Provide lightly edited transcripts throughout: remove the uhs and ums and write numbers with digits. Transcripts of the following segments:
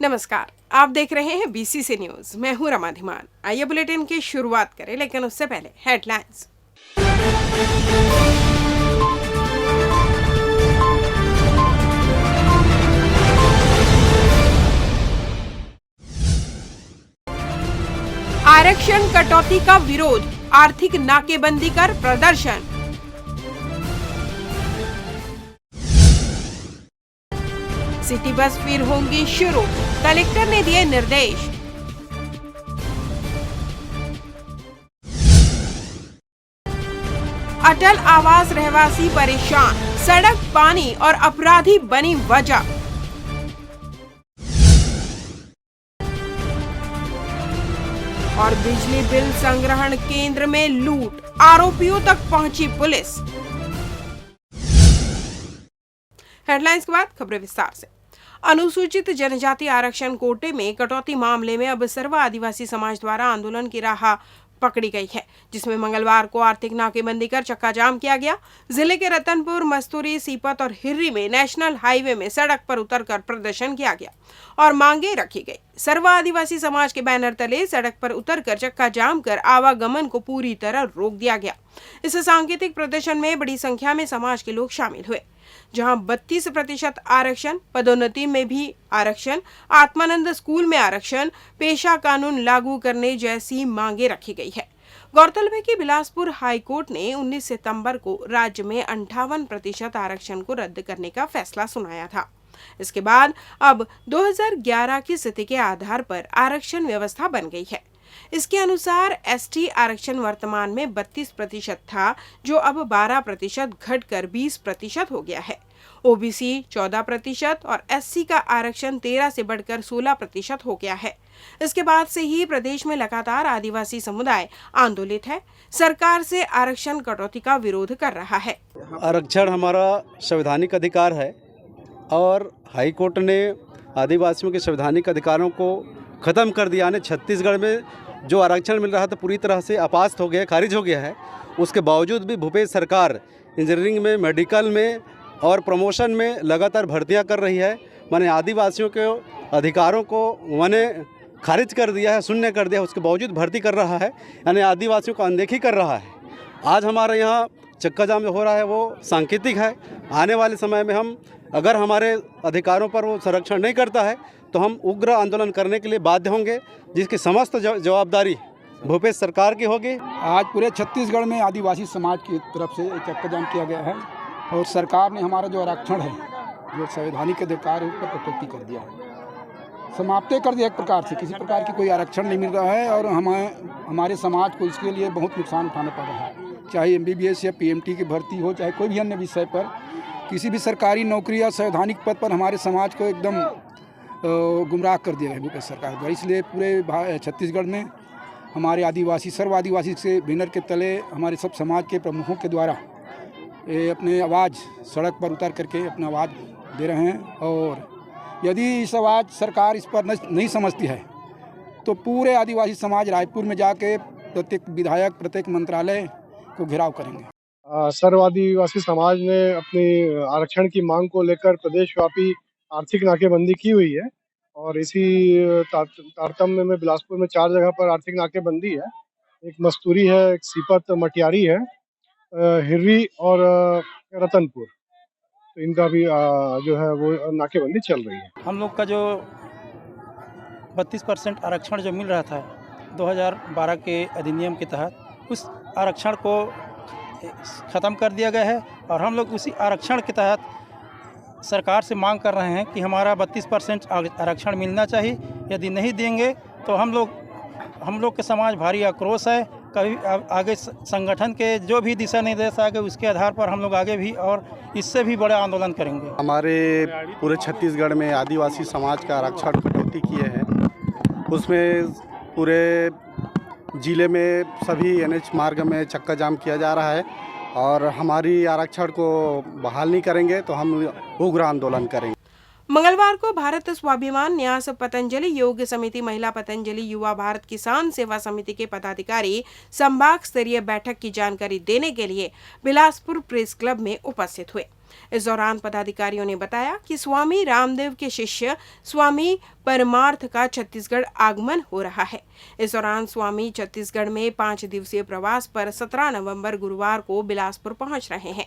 नमस्कार, आप देख रहे हैं बीसीसी न्यूज। मैं हूं रमा धीमान। आइए बुलेटिन की शुरुआत करें, लेकिन उससे पहले हेडलाइंस। आरक्षण कटौती का विरोध, आर्थिक नाकेबंदी कर प्रदर्शन। सिटी बस फिर होंगी शुरू, कलेक्टर ने दिए निर्देश। अटल आवास रहवासी परेशान, सड़क, पानी और अपराधी बनी वजह। और बिजली बिल संग्रहण केंद्र में लूट, आरोपियों तक पहुंची पुलिस। हेडलाइंस के बाद खबरें विस्तार से। अनुसूचित जनजाति आरक्षण कोटे में कटौती मामले में अब सर्व आदिवासी समाज द्वारा आंदोलन की राह पकड़ी गई है, जिसमें मंगलवार को आर्थिक नाकेबंदी कर चक्का जाम किया गया। जिले के रतनपुर, मस्तूरी, सीपत और हिर्री में नेशनल हाईवे में सड़क पर उतरकर प्रदर्शन किया गया और मांगे रखी गई। सर्व आदिवासी समाज के बैनर तले सड़क पर उतरकर चक्का जाम कर आवागमन को पूरी तरह रोक दिया गया। इस सांकेतिक प्रदर्शन में बड़ी संख्या में समाज के लोग शामिल हुए, जहां 32% आरक्षण, पदोन्नति में भी आरक्षण, आत्मानंद स्कूल में आरक्षण, पेशा कानून लागू करने जैसी मांगे रखी गई है। गौरतलब है कि बिलासपुर हाईकोर्ट ने 19 सितंबर को राज्य में 58% आरक्षण को रद्द करने का फैसला सुनाया था। इसके बाद अब 2011 की स्थिति के आधार पर आरक्षण व्यवस्था बन गई है। इसके अनुसार एसटी आरक्षण वर्तमान में 32% था, जो अब 12% घटकर 20% हो गया है। ओबीसी 14% और एससी का आरक्षण 13 से बढ़कर 16% हो गया है। इसके बाद से ही प्रदेश में लगातार आदिवासी समुदाय आंदोलित है, सरकार से आरक्षण कटौती का विरोध कर रहा है। आरक्षण हमारा संवैधानिक अधिकार है और हाई कोर्ट ने आदिवासियों के संवैधानिक अधिकारों को खत्म कर दिया ने छत्तीसगढ़ में जो आरक्षण मिल रहा था पूरी तरह से अपास्त हो गया, खारिज हो गया है। उसके बावजूद भी भूपेश सरकार इंजीनियरिंग में, मेडिकल में और प्रमोशन में लगातार भर्तियां कर रही है। माने आदिवासियों के अधिकारों को माने खारिज कर दिया है, शून्य कर दिया है, उसके बावजूद भर्ती कर रहा है, यानी आदिवासियों को अनदेखी कर रहा है। आज हमारे यहाँ चक्का जाम जो हो रहा है वो सांकेतिक है। आने वाले समय में हम अगर हमारे अधिकारों पर वो संरक्षण नहीं करता है तो हम उग्र आंदोलन करने के लिए बाध्य होंगे, जिसकी समस्त जवाबदारी भूपेश सरकार की होगी। आज पूरे छत्तीसगढ़ में आदिवासी समाज की तरफ से चक्का जाम किया गया है और सरकार ने हमारा जो आरक्षण है, जो संवैधानिक अधिकार है, उस पर कटौती कर दिया है, समाप्त कर दिया। एक प्रकार से किसी प्रकार की कोई आरक्षण नहीं मिल रहा है और हमारे समाज को इसके लिए बहुत नुकसान उठाना पड़ रहा है। चाहे एमबीबीएस या पीएमटी की भर्ती हो, चाहे कोई भी अन्य विषय पर, किसी भी सरकारी नौकरी या संवैधानिक पद पर हमारे समाज को एकदम गुमराह कर दिया है भूपेश सरकार द्वारा। इसलिए पूरे छत्तीसगढ़ में हमारे आदिवासी, सर्व आदिवासी से बैनर के तले हमारे सब समाज के प्रमुखों के द्वारा अपने आवाज़ सड़क पर उतर करके अपना आवाज़ दे रहे हैं। और यदि इस आवाज़ सरकार इस पर नहीं समझती है तो पूरे आदिवासी समाज रायपुर में जाके प्रत्येक विधायक, प्रत्येक मंत्रालय को घेराव करेंगे। सर्व आदिवासी समाज ने अपनी आरक्षण की मांग को लेकर प्रदेशव्यापी आर्थिक नाकेबंदी की हुई है और इसी तारतम्य में बिलासपुर में 4 जगह पर आर्थिक नाकेबंदी है। एक मस्तूरी है, एक सीपत मटियारी है, हिर्री और रतनपुर, तो इनका भी जो है वो नाकेबंदी चल रही है। हम लोग का जो 32% आरक्षण जो मिल रहा था 2012 के अधिनियम के तहत, उस आरक्षण को ख़त्म कर दिया गया है और हम लोग उसी आरक्षण के तहत सरकार से मांग कर रहे हैं कि हमारा 32% आरक्षण मिलना चाहिए। यदि नहीं देंगे तो हम लोग के समाज भारी आक्रोश है। कभी आगे संगठन के जो भी दिशा निर्देश आगे उसके आधार पर हम लोग आगे भी और इससे भी बड़े आंदोलन करेंगे। हमारे पूरे छत्तीसगढ़ में आदिवासी समाज का आरक्षण कटौती किए हैं, उसमें पूरे जिले में सभी एनएच मार्ग में चक्का जाम किया जा रहा है और हमारी आरक्षण को बहाल नहीं करेंगे तो हम उग्र आंदोलन करेंगे। मंगलवार को भारत स्वाभिमान न्यास पतंजलि योग समिति महिला पतंजलि युवा भारत किसान सेवा समिति के पदाधिकारी संभाग स्तरीय बैठक की जानकारी देने के लिए बिलासपुर प्रेस क्लब में उपस्थित हुए। इस दौरान पदाधिकारियों ने बताया कि स्वामी रामदेव के शिष्य स्वामी परमार्थ का छत्तीसगढ़ आगमन हो रहा है। इस दौरान स्वामी छत्तीसगढ़ में 5 दिवसीय प्रवास पर 17 नवंबर गुरुवार को बिलासपुर पहुंच रहे हैं,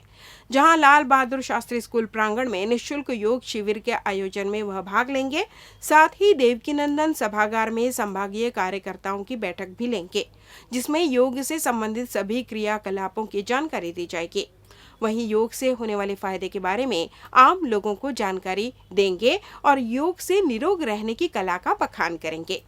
जहां लाल बहादुर शास्त्री स्कूल प्रांगण में निःशुल्क योग शिविर के आयोजन में वह भाग लेंगे। साथ ही देवकीनंदन सभागार में संभागीय कार्यकर्ताओं की बैठक भी लेंगे, जिसमें योग से संबंधित सभी क्रियाकलापों की जानकारी दी जाएगी। वहीं योग से होने वाले फायदे के बारे में आम लोगों को जानकारी देंगे और योग से निरोग रहने की कला का बखान करेंगे।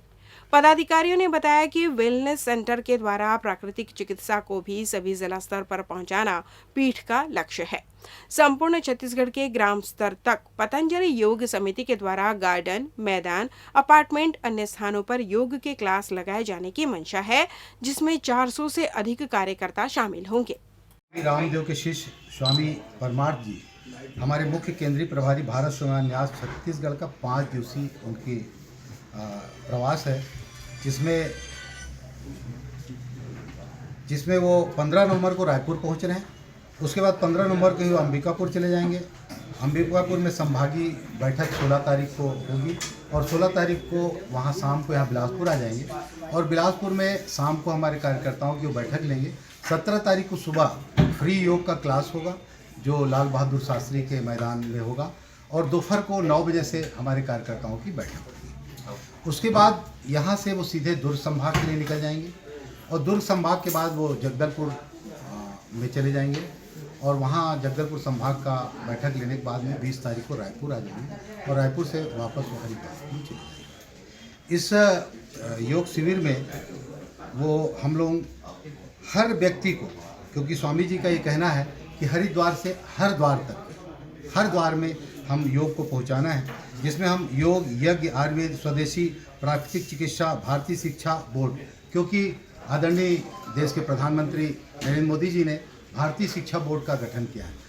पदाधिकारियों ने बताया कि वेलनेस सेंटर के द्वारा प्राकृतिक चिकित्सा को भी सभी जिला स्तर पर पहुंचाना पीठ का लक्ष्य है। संपूर्ण छत्तीसगढ़ के ग्राम स्तर तक पतंजलि योग समिति के द्वारा गार्डन, मैदान, अपार्टमेंट, अन्य स्थानों पर योग के क्लास लगाए जाने की मंशा है, जिसमें 400 से अधिक कार्यकर्ता शामिल होंगे। रामदेव के शिष्य स्वामी परमार्थ जी हमारे मुख्य केंद्रीय प्रभारी भारत स्वाभिमान न्यास छत्तीसगढ़ का 5 दिवसीय उनकी प्रवास है, जिसमें वो 15 नवंबर को रायपुर पहुंच रहे हैं। उसके बाद 15 नवंबर को ही वो अंबिकापुर चले जाएंगे। अंबिकापुर में संभागीय बैठक 16 तारीख को होगी और 16 तारीख को वहाँ शाम को यहाँ बिलासपुर आ जाएंगे और बिलासपुर में शाम को हमारे कार्यकर्ताओं की वो बैठक लेंगे। 17 तारीख को सुबह फ्री योग का क्लास होगा जो लाल बहादुर शास्त्री के मैदान में होगा और दोपहर को 9 बजे से हमारे कार्यकर्ताओं की बैठक होगी। उसके बाद यहाँ से वो सीधे दुर्ग संभाग के लिए निकल जाएंगे और दुर्ग संभाग के बाद वो जगदलपुर में चले जाएंगे और वहाँ जगदलपुर संभाग का बैठक लेने के बाद में 20 तारीख को रायपुर आ जाएंगे और रायपुर से वापस वो हरिद्वार में चले जाएंगे। इस योग शिविर में वो हम लोग हर व्यक्ति को, क्योंकि स्वामी जी का ये कहना है कि हरिद्वार से हर द्वार में हम योग को पहुंचाना है, जिसमें हम योग, यज्ञ, आयुर्वेद, स्वदेशी, प्राकृतिक चिकित्सा, भारतीय शिक्षा बोर्ड, क्योंकि आदरणीय देश के प्रधानमंत्री नरेंद्र मोदी जी ने भारतीय शिक्षा बोर्ड का गठन किया है।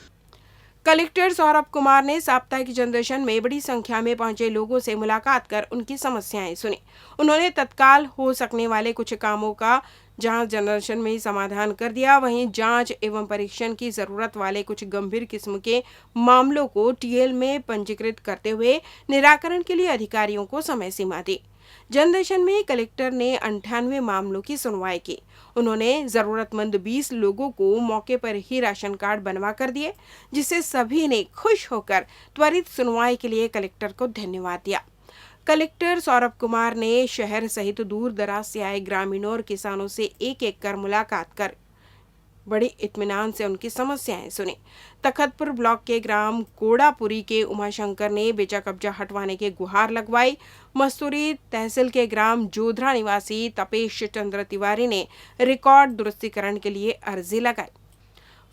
कलेक्टर सौरभ कुमार ने साप्ताहिक जनदर्शन में बड़ी संख्या में पहुंचे लोगों से मुलाकात कर उनकी समस्याएं सुनी। उन्होंने तत्काल हो सकने वाले कुछ कामों का जांच जनदर्शन में ही समाधान कर दिया। वहीं जांच एवं परीक्षण की जरूरत वाले कुछ गंभीर किस्म के मामलों को टीएल में पंजीकृत करते हुए निराकरण के लिए अधिकारियों को समय सीमा दी। जनदर्शन में कलेक्टर ने 98 मामलों की सुनवाई की। उन्होंने जरूरतमंद 20 लोगों को मौके पर ही राशन कार्ड बनवा कर दिए, जिससे सभी ने खुश होकर त्वरित सुनवाई के लिए कलेक्टर को धन्यवाद दिया। कलेक्टर सौरभ कुमार ने शहर सहित दूर दराज से आए ग्रामीणों और किसानों से एक कर मुलाकात कर बड़ी इत्मीनान से उनकी समस्याएं सुनी। तखतपुर ब्लॉक के ग्राम कोड़ापुरी के उमाशंकर ने बेचा कब्जा हटवाने के गुहार लगवाई। मस्तूरी तहसील के ग्राम जोधरा निवासी तपेश चंद्र तिवारी ने रिकॉर्ड दुरुस्तीकरण के लिए अर्जी लगाई।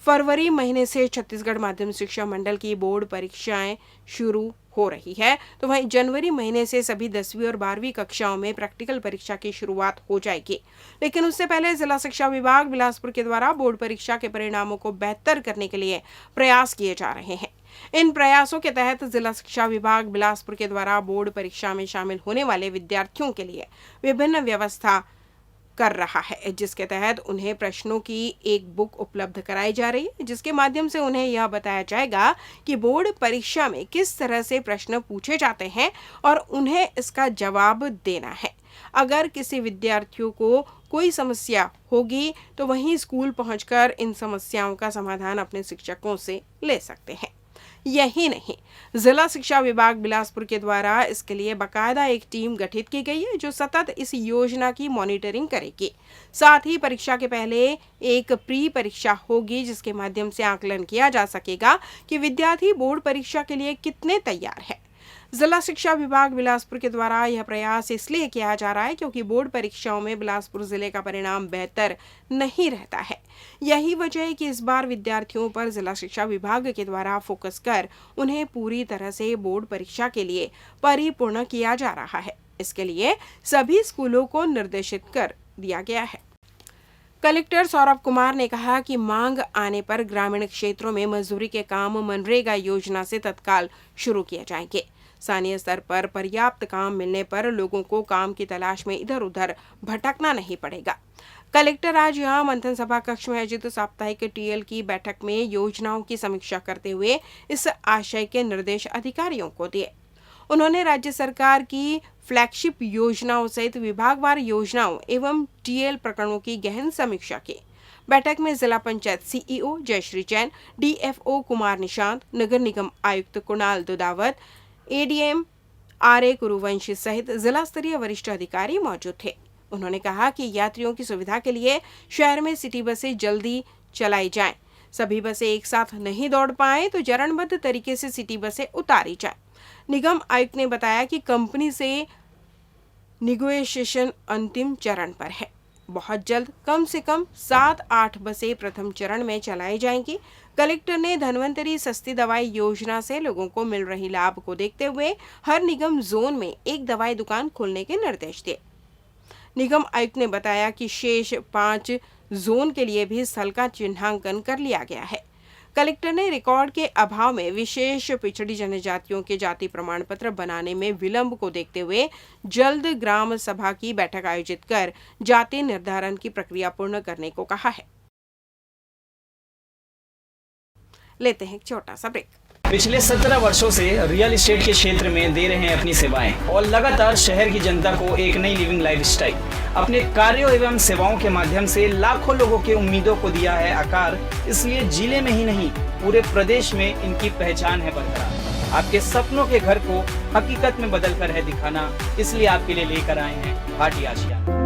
फरवरी महीने से छत्तीसगढ़ माध्यमिक शिक्षा मंडल की बोर्ड परीक्षाएं शुरू हो रही है, तो वहीं जनवरी महीने से सभी 10वीं और 12वीं कक्षाओं में प्रैक्टिकल परीक्षा की शुरुआत हो जाएगी। लेकिन उससे पहले जिला शिक्षा विभाग बिलासपुर के द्वारा बोर्ड परीक्षा के परिणामों को बेहतर करने के लिए प्रयास किए जा रहे हैं। इन प्रयासों के तहत जिला शिक्षा विभाग बिलासपुर के द्वारा बोर्ड परीक्षा में शामिल होने वाले विद्यार्थियों के लिए विभिन्न व्यवस्था कर रहा है, जिसके तहत उन्हें प्रश्नों की एक बुक उपलब्ध कराई जा रही है, जिसके माध्यम से उन्हें यह बताया जाएगा कि बोर्ड परीक्षा में किस तरह से प्रश्न पूछे जाते हैं और उन्हें इसका जवाब देना है। अगर किसी विद्यार्थियों को कोई समस्या होगी तो वहीं स्कूल पहुंचकर इन समस्याओं का समाधान अपने शिक्षकों से ले सकते हैं। यही नहीं, जिला शिक्षा विभाग बिलासपुर के द्वारा इसके लिए बाकायदा एक टीम गठित की गई है जो सतत इस योजना की मॉनिटरिंग करेगी। साथ ही परीक्षा के पहले एक प्री परीक्षा होगी, जिसके माध्यम से आकलन किया जा सकेगा कि विद्यार्थी बोर्ड परीक्षा के लिए कितने तैयार है। जिला शिक्षा विभाग बिलासपुर के द्वारा यह प्रयास इसलिए किया जा रहा है क्योंकि बोर्ड परीक्षाओं में बिलासपुर जिले का परिणाम बेहतर नहीं रहता है। यही वजह है कि इस बार विद्यार्थियों पर जिला शिक्षा विभाग के द्वारा फोकस कर उन्हें पूरी तरह से बोर्ड परीक्षा के लिए परिपूर्ण किया जा रहा है। इसके लिए सभी स्कूलों को निर्देशित कर दिया गया है। कलेक्टर सौरभ कुमार ने कहा कि मांग आने पर ग्रामीण क्षेत्रों में मजदूरी के काम मनरेगा योजना से तत्काल शुरू किए जाएंगे। स्थानीय स्तर पर पर्याप्त काम मिलने पर लोगों को काम की तलाश में इधर उधर भटकना नहीं पड़ेगा। कलेक्टर आज यहां मंथन सभा कक्ष में आयोजित साप्ताहिक टीएल की बैठक में योजनाओं की समीक्षा करते हुए इस आशय के निर्देश अधिकारियों को दिए। उन्होंने राज्य सरकार की फ्लैगशिप योजनाओं सहित विभागवार योजनाओं एवं टीएल प्रकरणों की गहन समीक्षा की। बैठक में जिला पंचायत सीईओ जयश्री जैन, डीएफओ कुमार निशांत, नगर निगम आयुक्त कुणाल दुदावत, एडीएम आरए कुरुवंशी सहित जिला स्तरीय वरिष्ठ अधिकारी मौजूद थे। उन्होंने कहा कि यात्रियों की सुविधा के लिए शहर में सिटी बसें जल्दी चलाई जाएं। सभी बसें एक साथ नहीं दौड़ पाएं तो चरणबद्ध तरीके से सिटी बसें उतारी जाएं। निगम आयुक्त ने बताया कि कंपनी से निगोशिएशन अंतिम चरण पर है। बहुत जल्द कम से कम 7-8 बसें प्रथम चरण में चलाई जाएंगी। कलेक्टर ने धन्वंतरी सस्ती दवाई योजना से लोगों को मिल रही लाभ को देखते हुए हर निगम जोन में एक दवाई दुकान खोलने के निर्देश दिए। निगम आयुक्त ने बताया कि शेष 5 जोन के लिए भी स्थल का चिन्हांकन कर लिया गया है। कलेक्टर ने रिकॉर्ड के अभाव में विशेष पिछड़ी जनजातियों के जाति प्रमाण पत्र बनाने में विलंब को देखते हुए जल्द ग्राम सभा की बैठक आयोजित कर जाति निर्धारण की प्रक्रिया पूर्ण करने को कहा है। लेते हैं एक छोटा सा ब्रेक। पिछले 17 वर्षों से रियल एस्टेट के क्षेत्र में दे रहे हैं अपनी सेवाएं और लगातार शहर की जनता को एक नई लिविंग लाइफस्टाइल। अपने कार्यों एवं सेवाओं के माध्यम से लाखों लोगों की उम्मीदों को दिया है आकार। इसलिए जिले में ही नहीं पूरे प्रदेश में इनकी पहचान है बरकरार। आपके सपनों के घर को हकीकत में बदल कर है दिखाना, इसलिए आपके लिए लेकर आए हैं भाटी आशिया।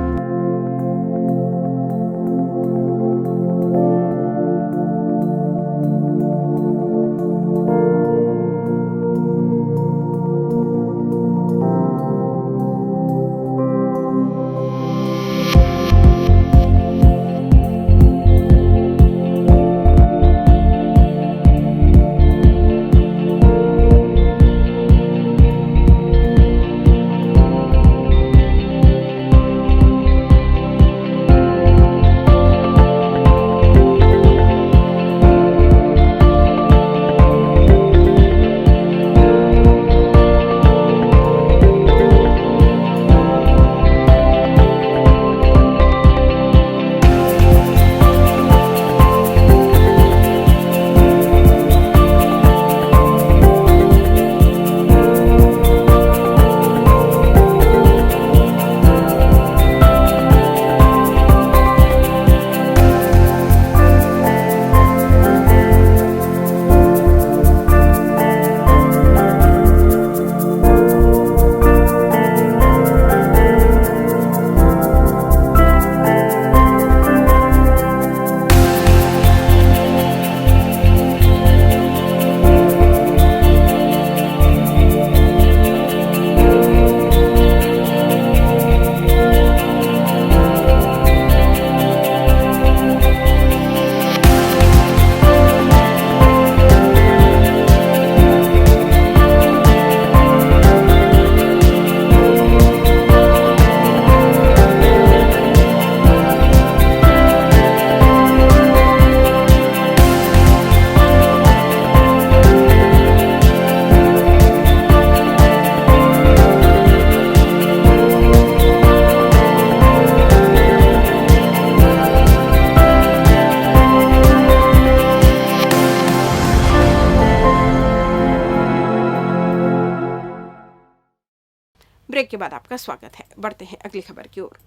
ब्रेक के बाद आपका स्वागत है। बढ़ते हैं अगली खबर की ओर।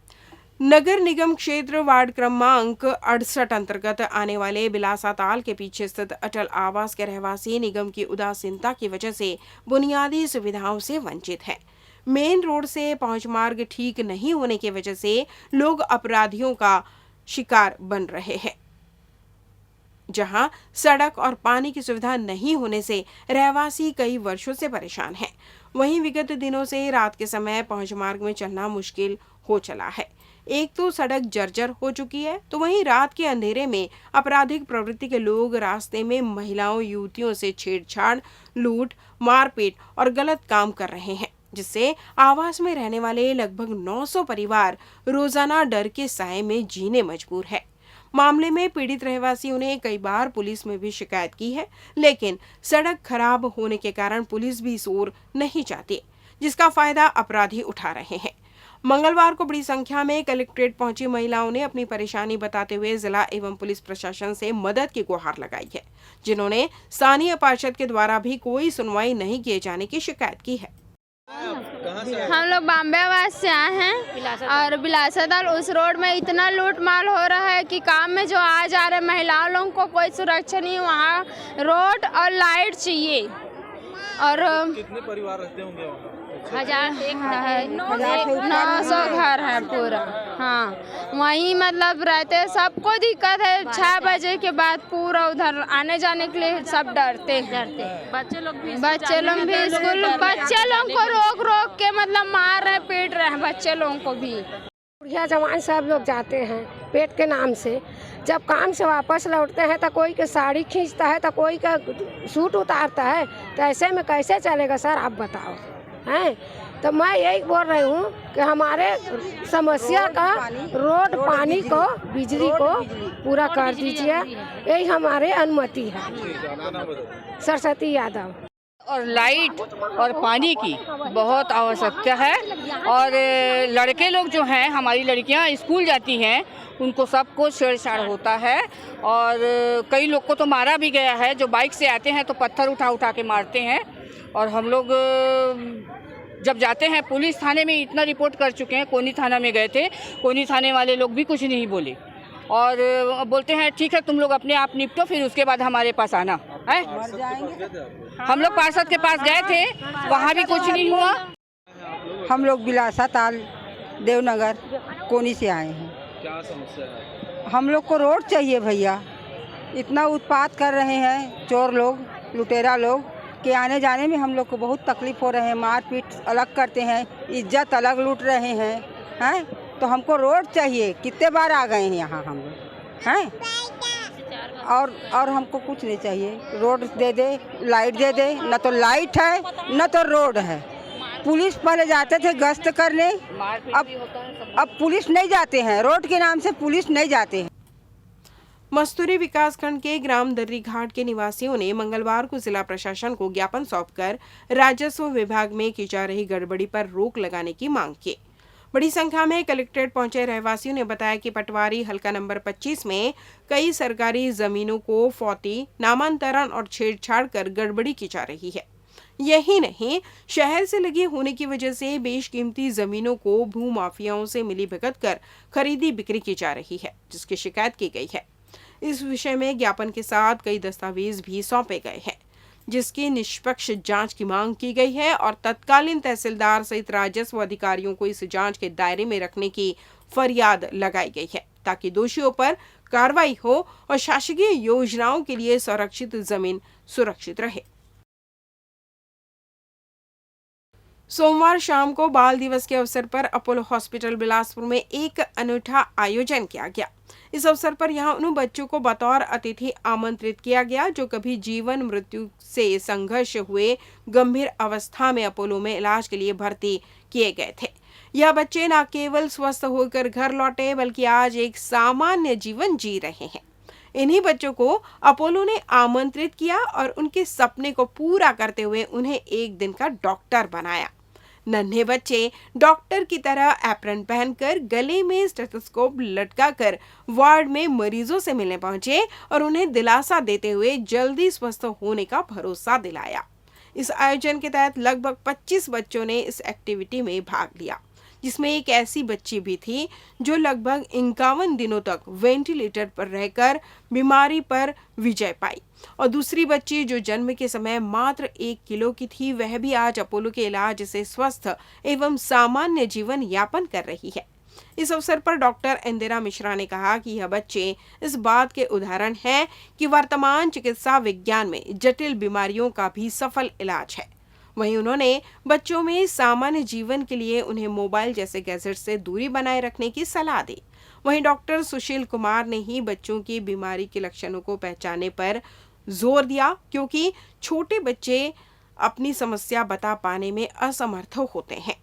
नगर निगम क्षेत्र वार्ड क्रमांक 68 अंतर्गत आने वाले बिलासा ताल के पीछे स्थित अटल आवास के रहवासी निगम की उदासीनता की वजह से बुनियादी सुविधाओं से वंचित है। मेन रोड से पहुंच मार्ग ठीक नहीं होने की वजह से लोग अपराधियों का शिकार बन रहे हैं। जहां सड़क और पानी की सुविधा नहीं होने से रहवासी कई वर्षों से परेशान हैं। वहीं विगत दिनों से रात के समय पहुंच मार्ग में चलना मुश्किल हो चला है। एक तो सड़क जर्जर हो चुकी है, तो वहीं रात के अंधेरे में आपराधिक प्रवृत्ति के लोग रास्ते में महिलाओं युवतियों से छेड़छाड़, लूट, मारपीट और गलत काम कर रहे हैं, जिससे आवास में रहने वाले लगभग 900 परिवार रोजाना डर के साए में जीने मजबूर है। मामले में पीड़ित रहवासियों ने कई बार पुलिस में भी शिकायत की है, लेकिन सड़क खराब होने के कारण पुलिस भी इस ओर नहीं चाहती, जिसका फायदा अपराधी उठा रहे हैं। मंगलवार को बड़ी संख्या में कलेक्ट्रेट पहुंची महिलाओं ने अपनी परेशानी बताते हुए जिला एवं पुलिस प्रशासन से मदद की गुहार लगाई है, जिन्होंने स्थानीय पार्षद के द्वारा भी कोई सुनवाई नहीं किए जाने की शिकायत की है। हम लोग बॉम्बे आवास से आए हैं और बिलासदार उस रोड में इतना लूट माल हो रहा है कि काम में जो आ जा रहे महिलाओं लोगों को कोई सुरक्षा नहीं। वहाँ रोड और लाइट चाहिए। और कितने परिवार रहते होंगे वहाँ? 900 घर है पूरा। हाँ, वहीं मतलब रहते, सबको दिक्कत है। 6 बजे के बाद पूरा उधर आने जाने के लिए सब डरते हैं। बच्चे लोग भी स्कूल, बच्चे लोगों को रोक रोक के मतलब मार रहे, पीट रहे हैं बच्चे लोगों को भी। बुढ़िया जवान सब लोग जाते हैं पेट के नाम से। जब काम से वापस लौटते हैं तो कोई के साड़ी खींचता है तो कोई का सूट उतारता है, तो ऐसे में कैसे चलेगा सर, आप बताओ हैं। तो मैं यही बोल रही हूँ कि हमारे समस्या का रोड, पानी को, बिजली को पूरा कर दीजिए, यही हमारे अनुमति है। सरस्वती यादव। और लाइट और पानी की बहुत आवश्यकता है। और लड़के लोग जो हैं, हमारी लड़कियां स्कूल जाती हैं, उनको सबको छेड़छाड़ होता है। और कई लोग को तो मारा भी गया है। जो बाइक से आते हैं तो पत्थर उठा उठा के मारते हैं। और हम लोग जब जाते हैं पुलिस थाने में इतना रिपोर्ट कर चुके हैं। कोनी थाना में गए थे, कोनी थाने वाले लोग भी कुछ नहीं बोले और बोलते हैं ठीक है तुम लोग अपने आप निपटो, फिर उसके बाद हमारे पास आना है। हम लोग पार्षद के पास गए थे, वहाँ भी कुछ नहीं हुआ। हम लोग बिलासा ताल देवनगर कोनी से आए हैं। क्या समस्या है? हम लोग को रोड चाहिए भैया। इतना उत्पात कर रहे हैं चोर लोग, लुटेरा लोग के आने जाने में हम लोग को बहुत तकलीफ हो रहे हैं। मारपीट अलग करते हैं, इज्जत अलग लूट रहे हैं। तो हमको रोड चाहिए। कितने बार आ गए हैं यहाँ हम लोग हैं। और हमको कुछ नहीं चाहिए। रोड दे दे, लाइट दे दे। न तो लाइट है न तो रोड है। पुलिस पहले जाते थे गश्त करने, अब पुलिस नहीं जाते हैं। रोड के नाम से पुलिस नहीं जाते हैं। मस्तूरी विकासखंड के ग्राम दर्री घाट के निवासियों ने मंगलवार को जिला प्रशासन को ज्ञापन सौंपकर राजस्व विभाग में की जा रही गड़बड़ी पर रोक लगाने की मांग की। बड़ी संख्या में कलेक्ट्रेट पहुंचे रहवासियों ने बताया कि पटवारी हल्का नंबर 25 में कई सरकारी जमीनों को फौती, नामांतरण और छेड़छाड़ कर गड़बड़ी की जा रही है। यही नहीं, शहर से लगी होने की वजह से बेशकीमती जमीनों को भूमाफियाओं से मिलीभगत कर खरीदी बिक्री की जा रही है, जिसकी शिकायत की गई है। इस विषय में ज्ञापन के साथ कई दस्तावेज भी सौंपे गए हैं, जिसकी निष्पक्ष जांच की मांग की गई है और तत्कालीन तहसीलदार सहित राजस्व अधिकारियों को इस जांच के दायरे में रखने की फरियाद लगाई गई है, ताकि दोषियों पर कार्रवाई हो और शासकीय योजनाओं के लिए संरक्षित जमीन सुरक्षित रहे। सोमवार शाम को बाल दिवस के अवसर पर अपोलो हॉस्पिटल बिलासपुर में एक अनूठा आयोजन किया गया। इस अवसर पर यहां उन बच्चों को बतौर अतिथि आमंत्रित किया गया जो कभी जीवन मृत्यु से संघर्ष हुए गंभीर अवस्था में अपोलो में इलाज के लिए भर्ती किए गए थे। यह बच्चे न केवल स्वस्थ होकर घर लौटे बल्कि आज एक सामान्य जीवन जी रहे हैं। इन्हीं बच्चों को अपोलो ने आमंत्रित किया और उनके सपने को पूरा करते हुए उन्हें एक दिन का डॉक्टर बनाया। नन्हे बच्चे डॉक्टर की तरह एप्रन पहनकर गले में स्टेथोस्कोप लटकाकर वार्ड में मरीजों से मिलने पहुंचे और उन्हें दिलासा देते हुए जल्दी स्वस्थ होने का भरोसा दिलाया। इस आयोजन के तहत लगभग 25 बच्चों ने इस एक्टिविटी में भाग लिया, जिसमें एक ऐसी बच्ची भी थी जो लगभग 51 दिनों तक वेंटिलेटर पर रहकर बीमारी पर विजय पाई और दूसरी बच्ची जो जन्म के समय मात्र 1 किलो की थी, वह भी आज अपोलो के इलाज से स्वस्थ एवं सामान्य जीवन यापन कर रही है। इस अवसर पर डॉक्टर इंदिरा मिश्रा ने कहा कि यह बच्चे इस बात के उदाहरण हैं कि वर्तमान चिकित्सा विज्ञान में जटिल बीमारियों का भी सफल इलाज है। वहीं उन्होंने बच्चों में सामान्य जीवन के लिए उन्हें मोबाइल जैसे गैजेट से दूरी बनाए रखने की सलाह दी। वहीं डॉक्टर सुशील कुमार ने ही बच्चों की बीमारी के लक्षणों को पहचानने पर जोर दिया, क्योंकि छोटे बच्चे अपनी समस्या बता पाने में असमर्थ होते हैं।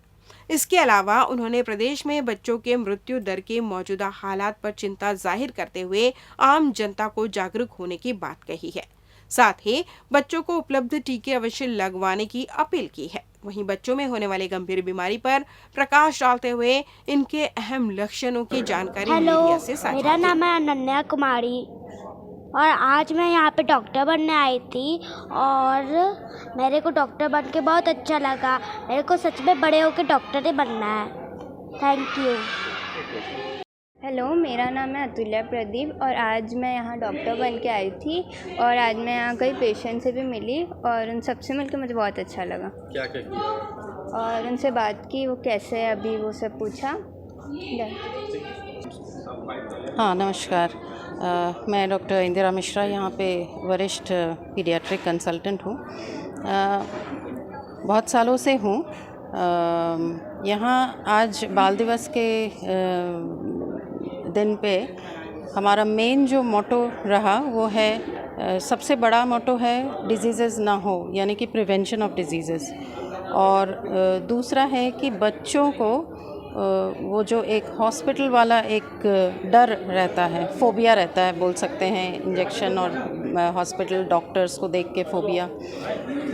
इसके अलावा उन्होंने प्रदेश में बच्चों के मृत्यु दर के मौजूदा हालात पर चिंता जाहिर करते हुए आम जनता को जागरूक होने की बात कही है। साथ ही बच्चों को उपलब्ध टीके अवश्य लगवाने की अपील की है। वहीं बच्चों में होने वाली गंभीर बीमारी पर प्रकाश डालते हुए इनके अहम लक्षणों की जानकारी मीडिया से साझा की। मेरा नाम है अनन्या कुमारी और आज मैं यहाँ पे डॉक्टर बनने आई थी और मेरे को डॉक्टर बन के बहुत अच्छा लगा। मेरे को सच में बड़े होकर डॉक्टर ही बनना है। Thank you. हेलो, मेरा नाम है अतुल्या प्रदीप और आज मैं यहाँ डॉक्टर बन के आई थी और आज मैं यहाँ कई पेशेंट से भी मिली और उन सबसे मिलकर मुझे बहुत अच्छा लगा। क्या क्या और उनसे बात की, वो कैसे है अभी वो सब पूछा। हाँ, नमस्कार। मैं डॉक्टर इंदिरा मिश्रा यहाँ पे वरिष्ठ पीडियाट्रिक कंसल्टेंट हूँ। बहुत सालों से हूँ यहाँ। आज बाल दिवस के दिन पे हमारा मेन जो मोटो रहा वो है, सबसे बड़ा मोटो है डिजीज़ेस ना हो, यानी कि प्रिवेंशन ऑफ डिजीज़ेस। और दूसरा है कि बच्चों को वो जो एक हॉस्पिटल वाला एक डर रहता है, फोबिया रहता है बोल सकते हैं, इंजेक्शन और हॉस्पिटल डॉक्टर्स को देख के फोबिया,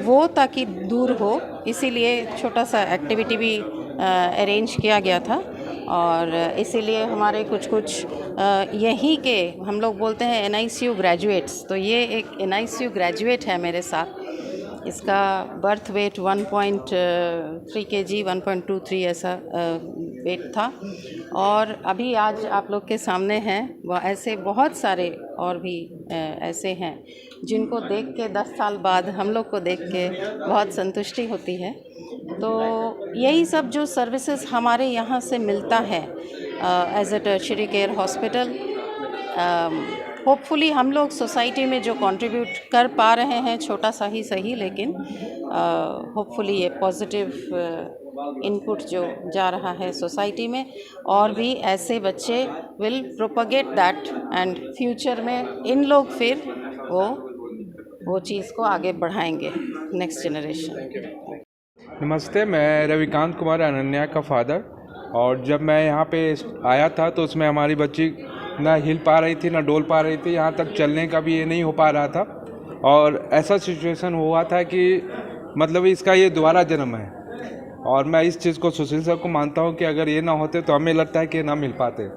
वो ताकि दूर हो, इसीलिए छोटा सा एक्टिविटी भी अरेंज किया गया था। और इसीलिए हमारे कुछ यहीं के हम लोग बोलते हैं NICU ग्रेजुएट्स, तो ये एक NICU ग्रेजुएट है मेरे साथ। इसका बर्थ वेट 1.3 kg 1.23 ऐसा वेट था। और अभी आज आप लोग के सामने हैं, वह ऐसे बहुत सारे और भी ऐसे हैं जिनको देख के 10 साल बाद हम लोग को देख के बहुत संतुष्टि होती है। तो यही सब जो सर्विसेज हमारे यहाँ से मिलता है as a tertiary care hospital, hopefully हम लोग सोसाइटी में जो कंट्रीब्यूट कर पा रहे हैं, छोटा सा ही सही, लेकिन होपफुली ये पॉजिटिव इनपुट जो जा रहा है सोसाइटी में, और भी ऐसे बच्चे will propagate that and future में इन लोग फिर वो चीज़ को आगे बढ़ाएंगे, नेक्स्ट जनरेशन। नमस्ते, मैं रविकांत कुमार, अनन्या का फादर। और जब मैं यहाँ पे आया था तो उसमें हमारी बच्ची ना हिल पा रही थी, ना डोल पा रही थी, यहाँ तक चलने का भी ये नहीं हो पा रहा था। और ऐसा सिचुएशन हुआ था कि मतलब इसका ये दोबारा जन्म है। और मैं इस चीज़ को सुशील सर को मानता हूँ कि अगर ये ना होते तो हमें लगता है कि ना मिल पाते।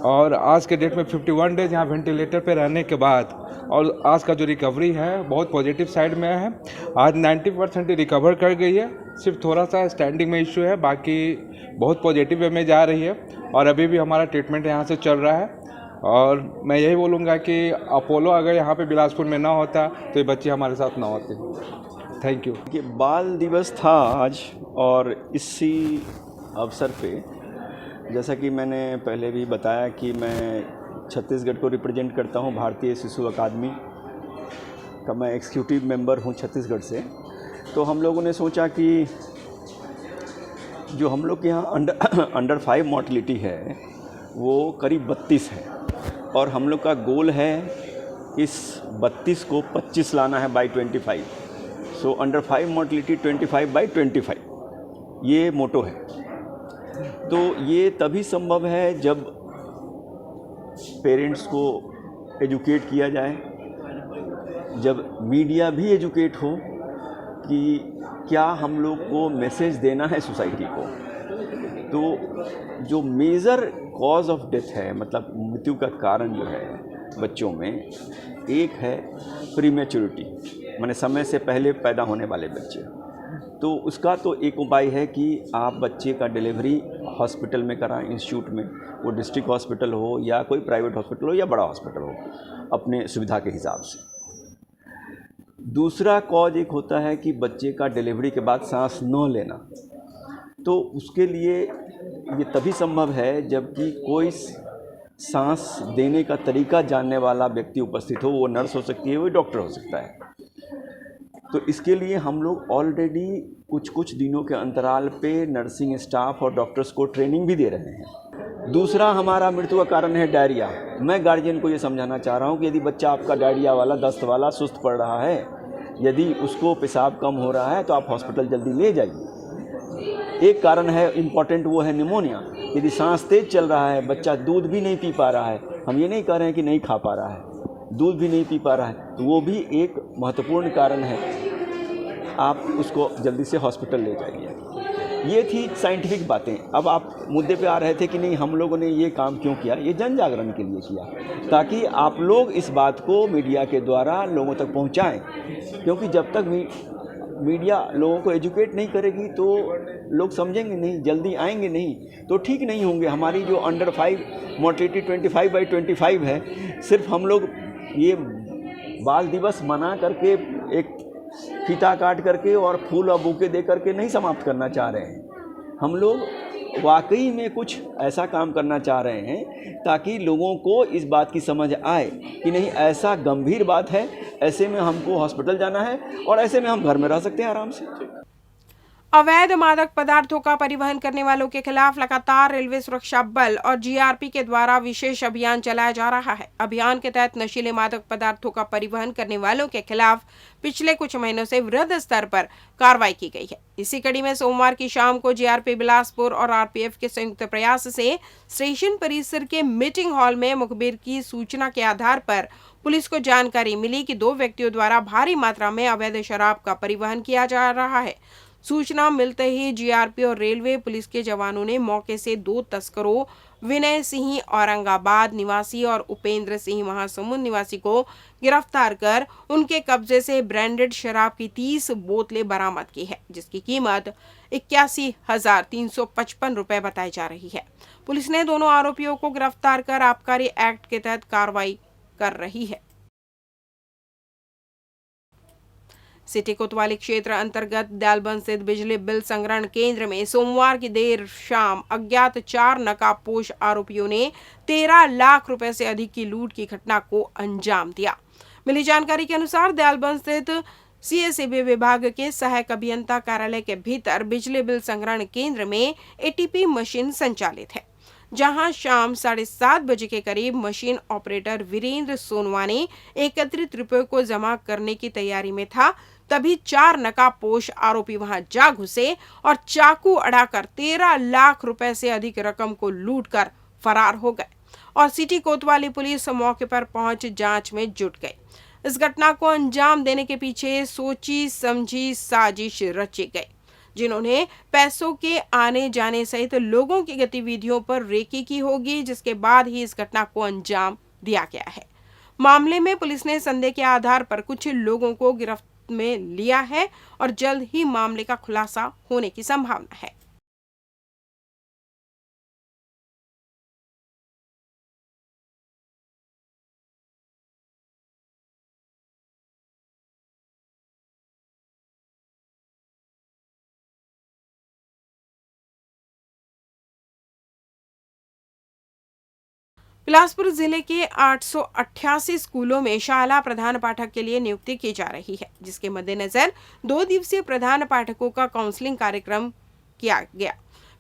और आज के डेट में 51 डेज यहाँ वेंटिलेटर पे रहने के बाद और आज का जो रिकवरी है बहुत पॉजिटिव साइड में है। आज 90% रिकवर कर गई है, सिर्फ थोड़ा सा स्टैंडिंग में इश्यू है, बाकी बहुत पॉजिटिव वे में जा रही है। और अभी भी हमारा ट्रीटमेंट यहाँ से चल रहा है। और मैं यही बोलूँगा कि अपोलो अगर यहाँ पे बिलासपुर में ना होता तो ये बच्चे हमारे साथ ना होते। Thank you. ये बाल दिवस था आज, और इसी अवसर पे जैसा कि मैंने पहले भी बताया कि मैं छत्तीसगढ़ को रिप्रेजेंट करता हूँ, भारतीय शिशु अकादमी का मैं एग्जीक्यूटिव मेंबर हूँ छत्तीसगढ़ से। तो हम लोगों ने सोचा कि जो हम लोग के यहाँ अंडर 5 मोर्टलिटी है वो करीब 32 है, और हम लोग का गोल है इस 32 को 25 लाना है by 25। So under 5 mortality 25 by 25 ये मोटो है। तो ये तभी संभव है जब पेरेंट्स को एजुकेट किया जाए, जब मीडिया भी एजुकेट हो कि क्या हम लोग को मैसेज देना है सोसाइटी को। तो जो मेजर कॉज ऑफ डेथ है, मतलब मृत्यु का कारण जो है बच्चों में, एक है प्रीमेच्योरिटी, माने समय से पहले पैदा होने वाले बच्चे। तो उसका तो एक उपाय है कि आप बच्चे का डिलीवरी हॉस्पिटल में कराएं, इंस्टीट्यूट में, वो डिस्ट्रिक्ट हॉस्पिटल हो या कोई प्राइवेट हॉस्पिटल हो या बड़ा हॉस्पिटल हो, अपने सुविधा के हिसाब से। दूसरा कॉज एक होता है कि बच्चे का डिलीवरी के बाद सांस न लेना। तो उसके लिए ये तभी संभव है जबकि कोई सांस देने का तरीका जानने वाला व्यक्ति उपस्थित हो, वो नर्स हो सकती है, वो डॉक्टर हो सकता है। तो इसके लिए हम लोग ऑलरेडी कुछ दिनों के अंतराल पे नर्सिंग स्टाफ और डॉक्टर्स को ट्रेनिंग भी दे रहे हैं। दूसरा हमारा मृत्यु का कारण है डायरिया। मैं गार्जियन को ये समझाना चाह रहा हूँ कि यदि बच्चा आपका डायरिया वाला, दस्त वाला, सुस्त पड़ रहा है, यदि उसको पेशाब कम हो रहा है तो आप हॉस्पिटल जल्दी ले जाइए। एक कारण है इम्पॉर्टेंट, वो है निमोनिया। यदि सांस तेज चल रहा है, बच्चा दूध भी नहीं पी पा रहा है, हम ये नहीं कह रहे हैं कि नहीं खा पा रहा है, दूध भी नहीं पी पा रहा है, तो वो भी एक महत्वपूर्ण कारण है। आप उसको जल्दी से हॉस्पिटल ले जाइए। ये थी साइंटिफिक बातें। अब आप मुद्दे पे आ रहे थे कि नहीं हम लोगों ने ये काम क्यों किया। ये जन जागरण के लिए किया, ताकि आप लोग इस बात को मीडिया के द्वारा लोगों तक पहुंचाएं, क्योंकि जब तक मीडिया लोगों को एजुकेट नहीं करेगी तो लोग समझेंगे नहीं, जल्दी आएंगे नहीं, तो ठीक नहीं होंगे। हमारी जो अंडर 5 मोर्टेलिटी 25/25 है, सिर्फ हम लोग ये बाल दिवस मना करके एक फीता काट करके और फूल और बुके दे करके नहीं समाप्त करना चाह रहे हैं। हम लोग वाकई में कुछ ऐसा काम करना चाह रहे हैं ताकि लोगों को इस बात की समझ आए कि नहीं, ऐसा गंभीर बात है, ऐसे में हमको हॉस्पिटल जाना है और ऐसे में हम घर में रह सकते हैं आराम से। अवैध मादक पदार्थों का परिवहन करने वालों के खिलाफ लगातार रेलवे सुरक्षा बल और जीआरपी के द्वारा विशेष अभियान चलाया जा रहा है। अभियान के तहत नशीले मादक पदार्थों का परिवहन करने वालों के खिलाफ पिछले कुछ महीनों से वृहद स्तर पर कार्रवाई की गई है। इसी कड़ी में सोमवार की शाम को जीआरपी बिलासपुर और आरपीएफ के संयुक्त प्रयास से स्टेशन परिसर के मीटिंग हॉल में मुखबिर की सूचना के आधार पर पुलिस को जानकारी मिली कि 2 व्यक्तियों द्वारा भारी मात्रा में अवैध शराब का परिवहन किया जा रहा है। सूचना मिलते ही जीआरपी और रेलवे पुलिस के जवानों ने मौके से 2 तस्करों विनय सिंह औरंगाबाद निवासी और उपेंद्र सिंह महासमुंद निवासी को गिरफ्तार कर उनके कब्जे से ब्रांडेड शराब की 30 बोतलें बरामद की है, जिसकी कीमत 81,355 रुपए बताई जा रही है। पुलिस ने दोनों आरोपियों को गिरफ्तार कर आबकारी एक्ट के तहत कार्रवाई कर रही है। सिटी कोतवाली क्षेत्र अंतर्गत दयालबंद स्थित बिजली बिल संग्रहण केंद्र में सोमवार की देर शाम अज्ञात 4 नकाबपोश आरोपियों ने 13 लाख रुपए से अधिक की लूट की घटना को अंजाम दिया। मिली जानकारी के अनुसार दयालबंद स्थित सीएसईबी विभाग के सहायक अभियंता कार्यालय के भीतर बिजली बिल संग्रहण केंद्र में एटीपी मशीन संचालित है, जहां शाम 7:30 बजे के करीब मशीन ऑपरेटर वीरेंद्र सोनवानी एकत्रित रुपयों को जमा करने की तैयारी में था। तभी 4 नकाबपोश आरोपी वहां जा घुसे और चाकू अड़ाकर 13 लाख रुपए से अधिक रकम को लूटकर फरार हो गए और सिटी कोतवाली पुलिस मौके पर पहुंच जांच में जुट गई। इस घटना को अंजाम देने के पीछे सोची समझी साजिश रची गई, जिन्होंने पैसों के आने जाने सहित लोगों की गतिविधियों पर रेकी की होगी, जिसके बाद ही इस घटना को अंजाम दिया गया है। मामले में पुलिस ने संदेह के आधार पर कुछ लोगों को गिरफ्त में लिया है और जल्द ही मामले का खुलासा होने की संभावना है। बिलासपुर जिले के 888 स्कूलों में शाला प्रधान पाठक के लिए नियुक्ति की जा रही है, जिसके मद्देनजर 2 दिवसीय प्रधान पाठकों का काउंसलिंग कार्यक्रम किया गया।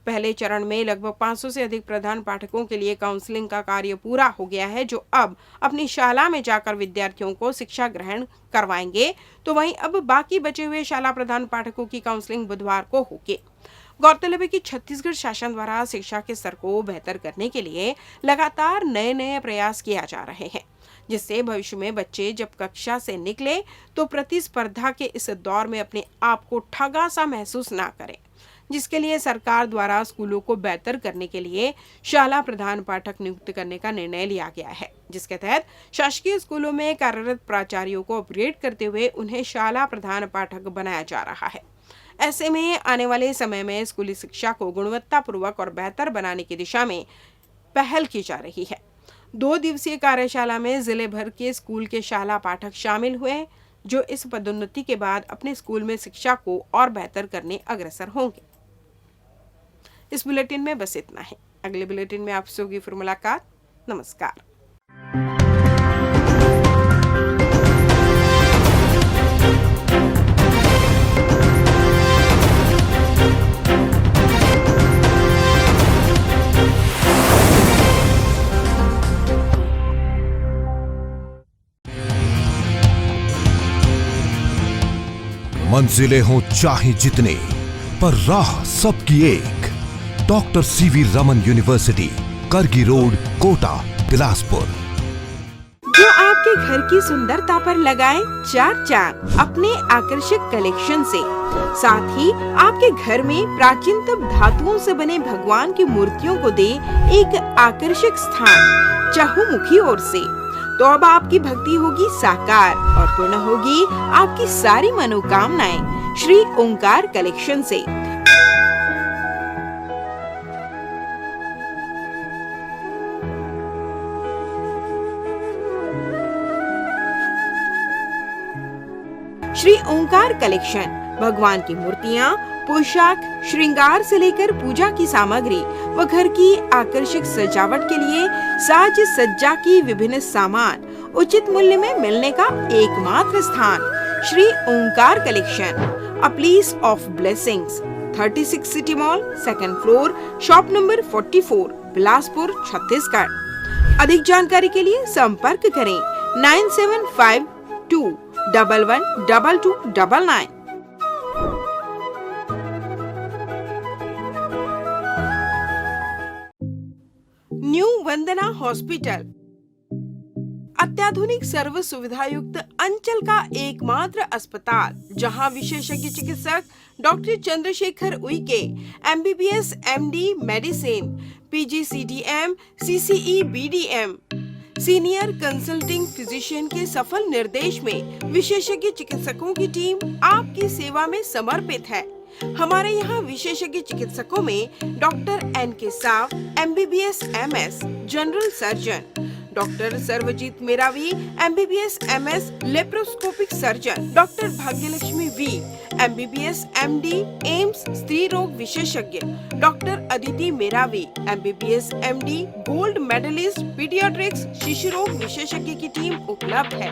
पहले चरण में लगभग 500 से अधिक प्रधान पाठकों के लिए काउंसलिंग का कार्य पूरा हो गया है, जो अब अपनी शाला में जाकर विद्यार्थियों को शिक्षा ग्रहण करवाएंगे। तो वहीं अब बाकी बचे हुए शाला प्रधान पाठकों की काउंसलिंग बुधवार को होगी। गौरतलब है कि छत्तीसगढ़ शासन द्वारा शिक्षा के स्तर को बेहतर करने के लिए लगातार नए प्रयास किया जा रहे हैं, जिससे भविष्य में बच्चे जब कक्षा से निकले तो प्रतिस्पर्धा के इस दौर में अपने आप को ठगा सा महसूस ना करें, जिसके लिए सरकार द्वारा स्कूलों को बेहतर करने के लिए शाला प्रधान पाठक नियुक्त करने का निर्णय लिया गया है, जिसके तहत शासकीय स्कूलों में कार्यरत प्राचार्यों को अपग्रेड करते हुए उन्हें शाला प्रधान पाठक बनाया जा रहा है। ऐसे में आने वाले समय में स्कूली शिक्षा को गुणवत्तापूर्वक और बेहतर बनाने की दिशा में पहल की जा रही है। 2 दिवसीय कार्यशाला में जिले भर के स्कूल के शाला पाठक शामिल हुए, जो इस पदोन्नति के बाद अपने स्कूल में शिक्षा को और बेहतर करने अग्रसर होंगे। इस बुलेटिन में बस इतना है। अगले बुलेटिन में आपसे होगी फिर मुलाकात। नमस्कार। मंजिलें हों चाहे जितनी, पर राह सबकी एक। डॉक्टर सीवी रमन यूनिवर्सिटी, करगी रोड, कोटा, बिलासपुर। जो आपके घर की सुंदरता पर लगाए 4 चांद अपने आकर्षक कलेक्शन से। साथ ही आपके घर में प्राचीनतम धातुओं से बने भगवान की मूर्तियों को दे एक आकर्षक स्थान चहुमुखी ओर से। तो अब आपकी भक्ति होगी साकार और पूर्ण होगी आपकी सारी मनोकामनाएं श्री ओंकार कलेक्शन से। श्री ओंकार कलेक्शन भगवान की मूर्तियाँ, पोशाक, श्रृंगार से लेकर पूजा की सामग्री व घर की आकर्षक सजावट के लिए साज सज्जा की विभिन्न सामान उचित मूल्य में मिलने का एकमात्र स्थान Shri Omkar collection, a place of blessings, 36 city mall, 2nd floor, shop number 44, Bilaspur, Chhattisgarh. अधिक जानकारी के लिए संपर्क करें 9752 112299। न्यू वंदना हॉस्पिटल अत्याधुनिक सर्व सुविधा युक्त अंचल का एकमात्र अस्पताल, जहां विशेषज्ञ चिकित्सक doctor Chandrashekhar Uikey MBBS MD medicine, PGCDM CCE BDM senior consulting physician के सफल निर्देश में विशेषज्ञ चिकित्सकों की टीम आपकी सेवा में समर्पित है। हमारे यहाँ विशेषज्ञ चिकित्सकों में doctor NK Sao MBBS MS general surgeon, doctor Sarvjeet Meravi MBBS MS laparoscopic surgeon, doctor Bhagyalakshmi V MBBS MD AIIMS स्त्री रोग विशेषज्ञ, doctor Aditi Meravi MBBS MD gold medallist paediatrics शिशु रोग विशेषज्ञ की टीम उपलब्ध है।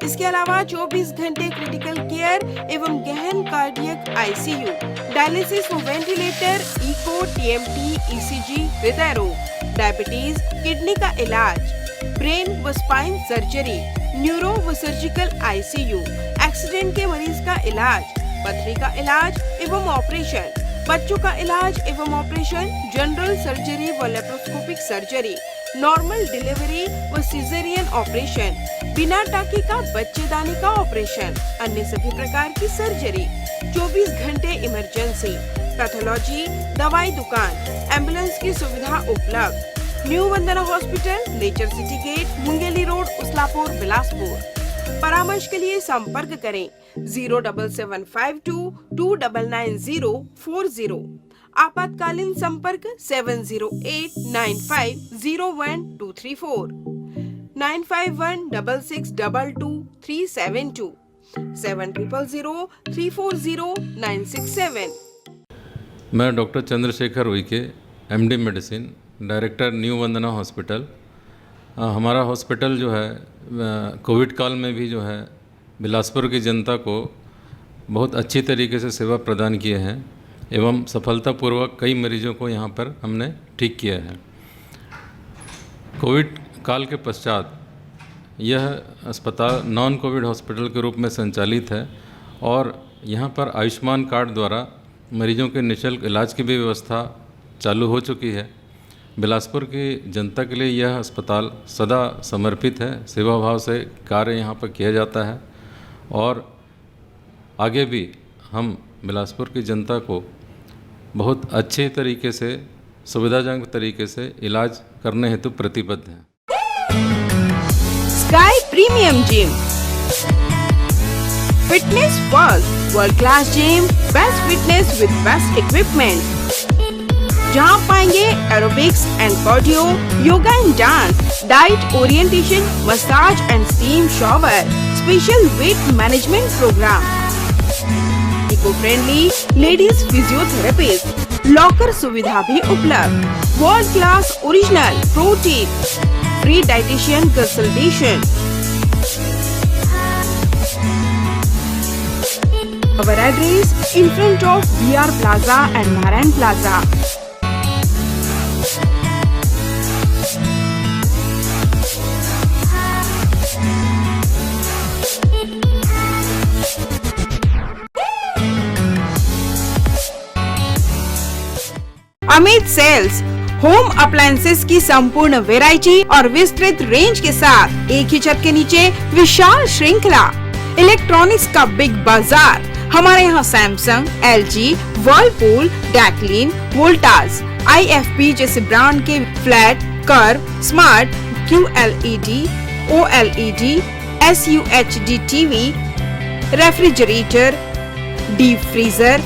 इसके अलावा 24 घंटे क्रिटिकल केयर एवं गहन कार्डियक ICU, डायलिसिस व वेंटिलेटर, इको, TMT, ECG, हृदय रोग, डायबिटीज, किडनी का इलाज, ब्रेन व स्पाइन सर्जरी, न्यूरो व सर्जिकल ICU, एक्सीडेंट के मरीज का इलाज, पथरी का इलाज एवं ऑपरेशन, बच्चों का इलाज एवं ऑपरेशन, जनरल सर्जरी व लेप्रोस्कोपिक सर्जरी, नॉर्मल डिलीवरी व सिजेरियन ऑपरेशन, बिना टाके का बच्चेदानी का ऑपरेशन, अन्य सभी प्रकार की सर्जरी, 24 घंटे इमरजेंसी, पैथोलॉजी, दवाई दुकान, एम्बुलेंस की सुविधा उपलब्ध। New Vandana hospital, nature city gate, Mungeli road, Uslapur, Bilaspur. परामर्श के लिए संपर्क करें 07752 299040। आपातकालीन संपर्क 7089501234, 9516622372, 7003409667। मैं doctor Chandrashekhar Uike MD medicine, director new Vandana hospital. हमारा हॉस्पिटल जो है कोविड काल में भी जो है बिलासपुर की जनता को बहुत अच्छी तरीके से सेवा प्रदान किए हैं एवं सफलतापूर्वक कई मरीजों को यहाँ पर हमने ठीक किया है। कोविड काल के पश्चात यह अस्पताल नॉन कोविड हॉस्पिटल के रूप में संचालित है और यहाँ पर आयुष्मान कार्ड द्वारा मरीजों के निःशुल्क इलाज की भी व्यवस्था चालू हो चुकी है। बिलासपुर की जनता के लिए यह अस्पताल सदा समर्पित है, सेवा भाव से कार्य यहाँ पर किया जाता है और आगे भी हम बिलासपुर की जनता को बहुत अच्छे तरीके से, सुविधाजनक तरीके से इलाज करने हेतु प्रतिबद्ध हैं। Sky premium gym, fitness first, world class gym, best fitness with best equipment, जहां पाएंगे aerobics and cardio, yoga and dance, diet orientation, massage and steam shower, special weight management programme, eco friendly ladies physiotherapist, locker सुविधा भी उपलब्ध, world class original protein, free dietitian consultation. Our address in front of BR Plaza and Narayan Plaza. Amit sales home appliances की संपूर्ण variety और विस्तृत range के साथ एक ही छत के नीचे विशाल श्रृंखला। इलेक्ट्रॉनिक्स का बिग बाजार। हमारे यहाँ सैमसंग, LG, वर्लपूल, डैक्लिन, वोल्टास, IFP जैसे ब्रांड के flat, curve, smart, QLED, OLED, SUHD TV, refrigerator, deep freezer,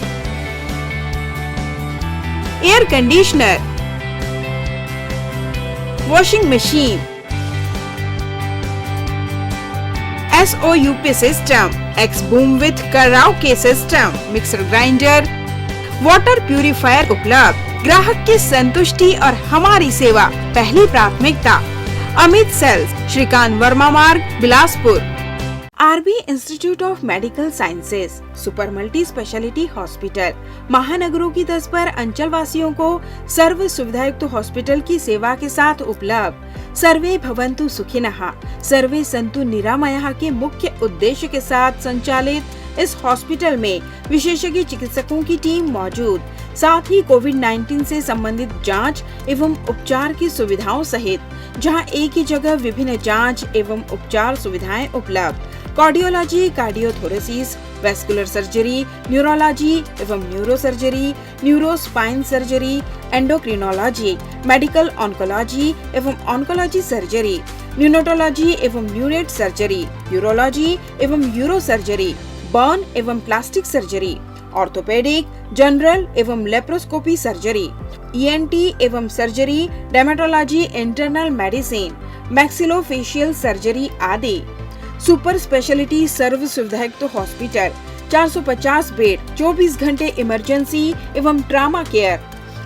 air conditioner, washing machine, SOUP system, X boom with karaoke system, mixer grinder, water purifier उपलब्ध। ग्राहक की संतुष्टि और हमारी सेवा पहली प्राथमिकता। Amit sales, Shrikant Varma Marg, Bilaspur. RB institute of medical sciences, super multi speciality hospital, महानगरों की तर्ज पर अंचल वासियों को सर्व सुविधायुक्त हॉस्पिटल की सेवा के साथ उपलब्ध। सर्वे भवन्तु सुखिनः, सर्वे सन्तु निरामयाः के मुख्य उद्देश्य के साथ संचालित इस हॉस्पिटल में विशेषज्ञ चिकित्सकों की टीम मौजूद, साथ ही कोविड-19 से संबंधित जांच एवं उपचार की सुविधाओं सहित जहां एक ही जगह विभिन्न जांच एवं उपचार सुविधाएं उपलब्ध। Cardiology, cardiothoracic, vascular surgery, neurology एवं neurosurgery, neurospine surgery, endocrinology, medical oncology एवं ऑन्कोलॉजी सर्जरी, न्यूनेटोलॉजी एवं न्यूनेट सर्जरी, यूरोलॉजी एवं यूरो सर्जरी, बर्न एवं प्लास्टिक सर्जरी, ऑर्थोपेडिक, जनरल एवं लेप्रोस्कोपी सर्जरी, ENT एवं surgery, dermatology, internal medicine, maxillofacial surgery आदि। Super speciality सर्व सुविधायुक्त हॉस्पिटल, 450 बेड, 24 घंटे इमरजेंसी एवं ट्रामा केयर,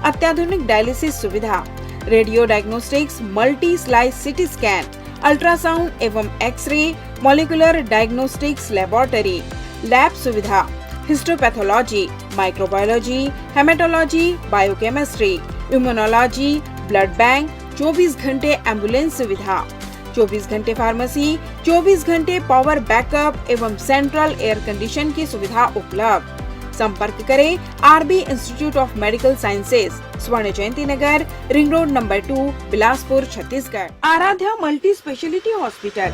अत्याधुनिक डायलिसिस सुविधा, radio diagnostics, multi slice CT scan, ultrasound एवं x ray, molecular diagnostics laboratory, lab सुविधा, histopathology, microbiology, haematology, biochemistry, immunology, blood bank, 24 घंटे एम्बुलेंस सुविधा, 24 घंटे फार्मेसी, 24 घंटे पावर बैकअप एवं सेंट्रल एयर कंडीशन की सुविधा उपलब्ध। संपर्क करें RB institute of medical sciences, Swarna Jayanti Nagar, ring road number 2, Bilaspur, Chhattisgarh. Aaradhya multi speciality hospital.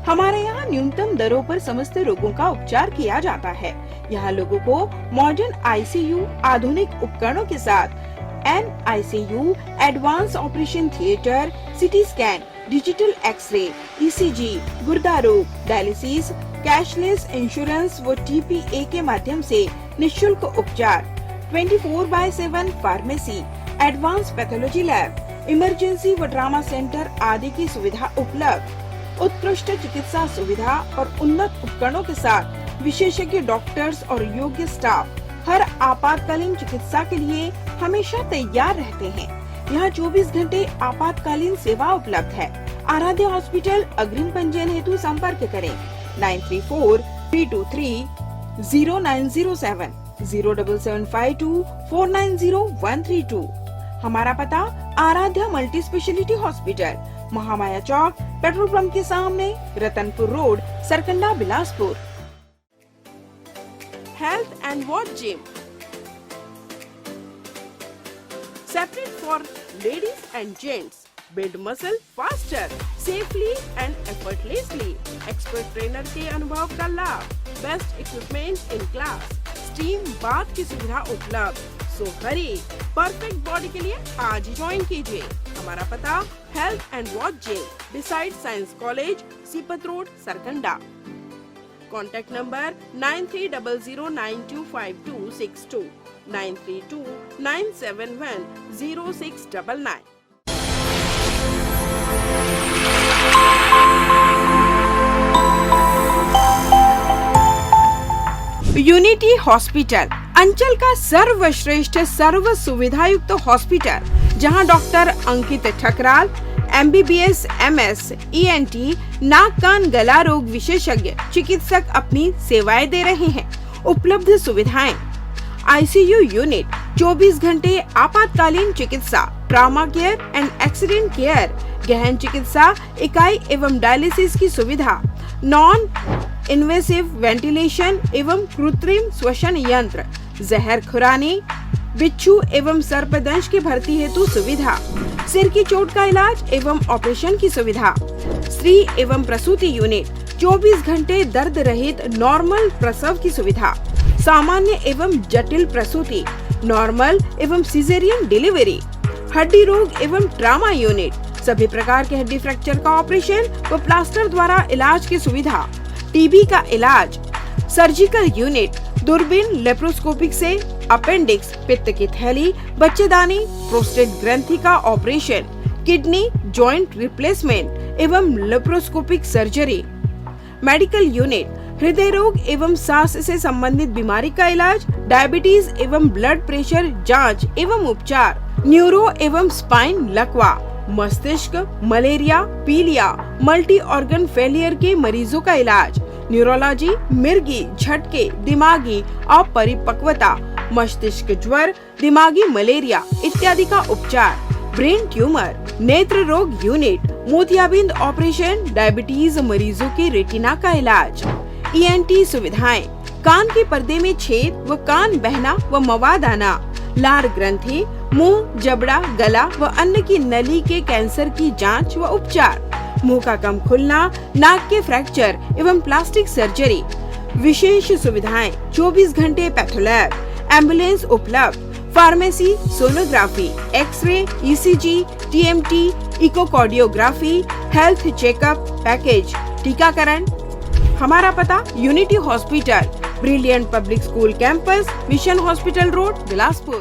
हमारे यहाँ न्यूनतम दरों पर समस्त रोगों का उपचार किया जाता है। यहाँ लोगों को मॉडर्न ICU, आधुनिक उपकरणों के साथ NICU, advance operation theatre, city scan, digital x-ray, ECG, गुर्दा रोग, डायलिसिस, कैशलेस इंश्योरेंस व TPA के माध्यम से निशुल्क उपचार, 24/7 pharmacy, advance pathology lab, emergency व ट्रामा सेंटर आदि की सुविधा उपलब्ध। उत्कृष्ट चिकित्सा सुविधा और उन्नत उपकरणों के साथ विशेषज्ञ डॉक्टर्स और योग्य स्टाफ हर आपातकालीन चिकित्सा के लिए हमेशा तैयार रहते हैं। यहाँ 24 घंटे आपातकालीन सेवा उपलब्ध है। आराध्या हॉस्पिटल। अग्रिम पंजीयन हेतु संपर्क करें 9343230907 07752 490132। हमारा पता Aaradhya multi speciality hospital, Mahamaya Chowk, petrol pump के सामने, Ratanpur road, Sarkanda, Bilaspur. Health and watch gym, separate for ladies and gents. Build muscle faster, safely and effortlessly. Expert trainer के अनुभव का लाभ, best equipment in class, steam bath की सुविधा उपलब्ध। So hurry, perfect body के लिए आज ही ज्वाइन कीजिए। हमारा पता health and watch gym, beside science college, Sipat road, Sarkanda. Contact number 9300925262 9329710699। Unity hospital, अंचल का सर्वश्रेष्ठ सर्व सुविधायुक्त हॉस्पिटल, जहां डॉक्टर अंकित ठकराल MBBS MS ENT नाक कान गला रोग विशेषज्ञ चिकित्सक अपनी सेवाएं दे रहे हैं। उपलब्ध सुविधाएं: ICU यूनिट, 24 घंटे आपातकालीन चिकित्सा, trauma care and accident care, गहन चिकित्सा इकाई एवं डायलिसिस की सुविधा, नॉन इन्वेसिव वेंटिलेशन एवं कृत्रिम श्वसन यंत्र, जहर खुरानी, बिच्छू एवं सर्पदंश की भर्ती हेतु सुविधा, सिर की चोट का इलाज एवं ऑपरेशन की सुविधा, स्त्री एवं प्रसूति यूनिट, 24 घंटे दर्द रहित नॉर्मल प्रसव की सुविधा, सामान्य एवं जटिल प्रसूति, नॉर्मल एवं सिजेरियन डिलीवरी, हड्डी रोग एवं ट्रामा यूनिट, सभी प्रकार के हड्डी फ्रैक्चर का ऑपरेशन व प्लास्टर द्वारा इलाज की सुविधा, टीबी का इलाज, सर्जिकल यूनिट, दूरबीन लेप्रोस्कोपिक से अपेंडिक्स, पित्त की थैली, बच्चेदानी, प्रोस्टेट ग्रंथि का ऑपरेशन, किडनी, जॉइंट रिप्लेसमेंट एवं लेप्रोस्कोपिक सर्जरी, मेडिकल यूनिट, हृदय रोग एवं सांस से संबंधित बीमारी का इलाज, डायबिटीज एवं ब्लड प्रेशर जांच एवं उपचार, न्यूरो एवं स्पाइन लकवा, मस्तिष्क, मलेरिया, पीलिया, मल्टी ऑर्गन फेलियर के मरीजों का इलाज, न्यूरोलॉजी, मिर्गी, झटके, दिमागी अपरिपक्वता, मस्तिष्क ज्वर, दिमागी मलेरिया इत्यादि का उपचार, ब्रेन ट्यूमर, नेत्र रोग यूनिट, मोतियाबिंद ऑपरेशन, डायबिटीज मरीजों के रेटिना का इलाज, ENT सुविधाएं, कान के पर्दे में छेद व कान बहना व मवाद आना, लार ग्रंथि, मुंह, जबड़ा, गला व अन्न की नली के कैंसर की जांच व उपचार, मुंह का कम खुलना, नाक के फ्रैक्चर एवं प्लास्टिक सर्जरी, विशेष सुविधाएं, 24 घंटे पैथोलैब, एम्बुलेंस उपलब्ध, pharmacy, sonography, x-ray, ECG, TMT, echocardiography, health checkup package, टीकाकरण। हमारा पता unity hospital, brilliant public school campus, mission hospital road, Bilaspur.